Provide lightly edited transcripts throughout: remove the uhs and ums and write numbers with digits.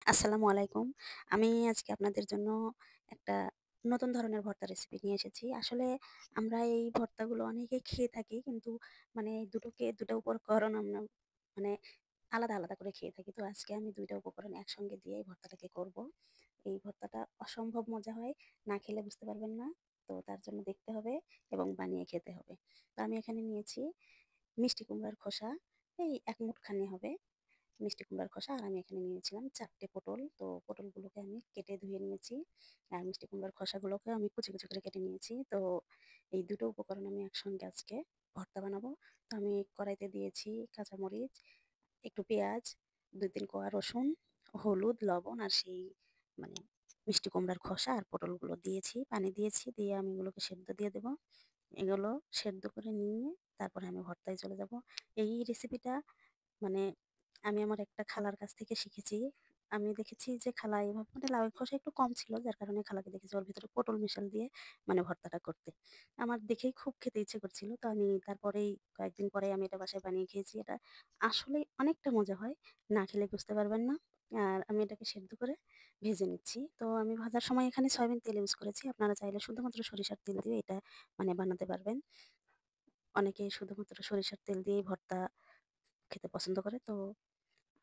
আসসালামু আলাইকুম। আমি আজকে আপনাদের জন্য একটা নতুন ধরনের ভর্তা রেসিপি নিয়ে এসেছি। আসলে আমরা এই ভর্তাগুলো অনেকেই খেয়ে থাকি। কিন্তু মানে এই দুটো উপকরণ আমরা মানে আলাদা, আলাদা করে খেয়ে থাকি। তো আজকে আমি ২ টা উপকরণ একসঙ্গে দিয়ে এই ভর্তাটাকে করব। এই ভর্তাটা অসম্ভব মজা হয়। না খেলে বুঝতে পারবেন না। তো তার জন্য দেখতে হবে এবং বানিয়ে খেতে হবে। তো আমি এখানে নিয়েছি মিষ্টি কুমড়ার খোসা, এই ১ মুঠখানি হবে। মিষ্টি কুমড়ার খোসা আর আমি এখানে নিয়েছিলাম ৪ টে পটল। তো পটলগুলোকে আমি কেটে ধুয়ে নিয়েছি। আর মিষ্টি কুমড়ার খোসাগুলোকে আমি কুচি, কুচি করে কেটে নিয়েছি। তো এই দুটো উপকরণ আমি একসঙ্গে আজকে ভর্তা বানাবো। তো আমি কড়াইতে দিয়েছি কাঁচামরিচ, একটু পেঁয়াজ, ২-৩ কোয়া রসুন, হলুদ, লবণ আর সেই মানে মিষ্টি কুমড়ার খোসা আর পটলগুলো দিয়েছি। পানি দিয়েছি, দিয়ে আমি এগুলোকে সেদ্ধ দিয়ে দেব। এগুলো সেদ্ধ করে নিয়ে তারপরে আমি ভর্তায় চলে যাব। এই রেসিপিটা মানে আমি আমার একটা খালার কাছ থেকে শিখেছি। আমি দেখেছি যে খালা এভাবে লাউয়ের খোসা একটু কম ছিল, যার কারণে খালাকে দেখেছি ওর ভিতরে পটল মিশাল দিয়ে ভর্তাটা করতে। আমার দেখেই খুব খেতে ইচ্ছে করছিল। তো আমি তারপরেই কয়েকদিন পরেই আমি এটা বাসায় বানিয়ে খেয়েছি। এটা আসলেই অনেকটা মজা হয়। না খেলে বুঝতে পারবেন না। আর আমি এটাকে সেদ্ধ করে ভেজে নিচ্ছি। তো আমি ভাজার সময় এখানে সয়াবিন তেল ইউজ করেছি। আপনারা চাইলে শুধুমাত্র সরিষার তেল দিয়ে এটা বানাতে পারবেন। অনেকে শুধুমাত্র সরিষার তেল দিয়েই ভর্তা খেতে পছন্দ করে। তো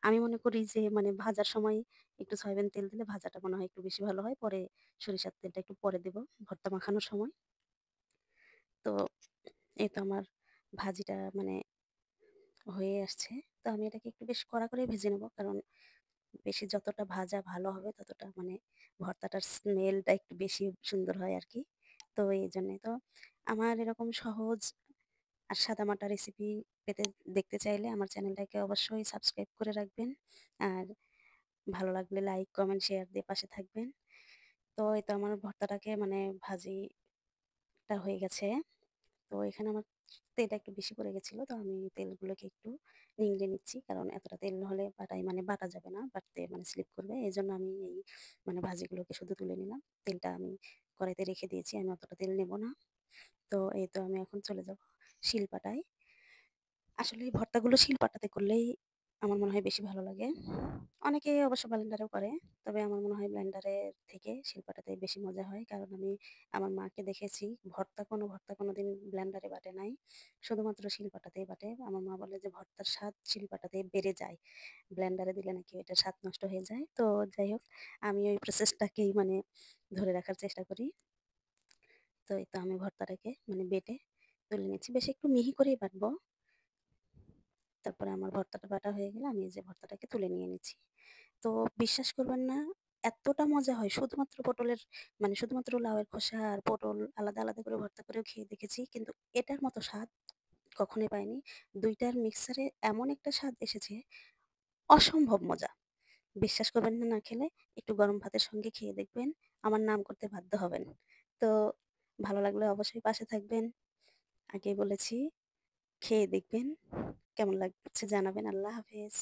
আমি মনে করি যে ভাজার সময় একটু সয়াবিন তেল দিলে ভাজাটা মনে হয় একটু বেশি ভালো হয়। পরে সরিষার তেলটা একটু পরে দেব ভর্তা মাখানোর সময়। তো এই তো আমার ভাজিটা হয়ে আসছে। তো আমি এটাকে একটু বেশ কড়া করেই ভেজে নেব। কারণ বেশি যতটা ভাজা ভালো হবে ততটা ভর্তাটার স্মেলটা একটু বেশি সুন্দর হয় আরকি। তো এইজন্যে তো আমার এরকম সহজ আর সাদামাটা রেসিপি পেতে দেখতে চাইলে আমার চ্যানেলটাকে অবশ্যই সাবস্ক্রাইব করে রাখবেন। আর ভালো লাগলে লাইক, কমেন্ট, শেয়ার দিয়ে পাশে থাকবেন। তো এই তো আমার ভর্তাটাকে ভাজিটা হয়ে গেছে। তো এখানে আমার তেলটা একটু বেশি পড়ে গেছিল। তো আমি তেলগুলোকে একটু নিংড়ে নিচ্ছি। কারণ এতটা তেল হলে বাটা যাবে না। বাটতে স্লিপ করবে। এজন্য আমি এই ভাজিগুলোকে শুধু তুলে নিলাম। তেলটা আমি কড়াইতে রেখে দিয়েছি। আমি অতটা তেল নেব না। তো এই তো আমি এখন চলে যাব শিলপাটায়। আসলে এই ভর্তাগুলো শিলপাটাতে করলেই আমার মনে হয় বেশি ভালো লাগে। অনেকে অবশ্য ব্লেন্ডারেও করে। তবে আমার মনে হয় ব্লেন্ডারের থেকে শিলপাটাতে বেশি মজা হয়। কারণ আমি আমার মাকে দেখেছি ভর্তা কোনোদিন ব্লেন্ডারে বাটে নাই। শুধুমাত্র শিলপাটাতেই বাটে। আমার মা বলে যে ভর্তার স্বাদ শিলপাটাতেই বেড়ে যায়। ব্লেন্ডারে দিলে নাকি এটার স্বাদ নষ্ট হয়ে যায়। তো যাই হোক, আমি ওই প্রসেসটাকেই ধরে রাখার চেষ্টা করি। তো এই তো আমি ভর্তাটাকে বেটে তুলে নিচ্ছি। বেশ একটু মিহি করেই বাটবো। তারপরে আমার ভর্তাটা বাটা হয়ে গেলে আমি এই যে ভর্তাটাকে তুলে নিয়ে নিচ্ছি। তো বিশ্বাস করবেন না, এতটা মজা হয় শুধুমাত্র পটলের শুধুমাত্র লাউয়ের খোসা আর পটল আলাদা, আলাদা করে ভর্তা করেও খেয়ে দেখেছি। কিন্তু এটার মতো স্বাদ কখনোই পাইনি। ২ টার মিক্সারে এমন একটা স্বাদ এসেছে, অসম্ভব মজা। বিশ্বাস করবেন না, না খেলে একটু গরম ভাতের সঙ্গে খেয়ে দেখবেন। আমার নাম করতে বাধ্য হবেন। তো ভালো লাগলে অবশ্যই পাশে থাকবেন। আগেই বলেছি, খেয়ে দেখবেন। কেমন লাগছে জানাবেন। আল্লাহ হাফেজ।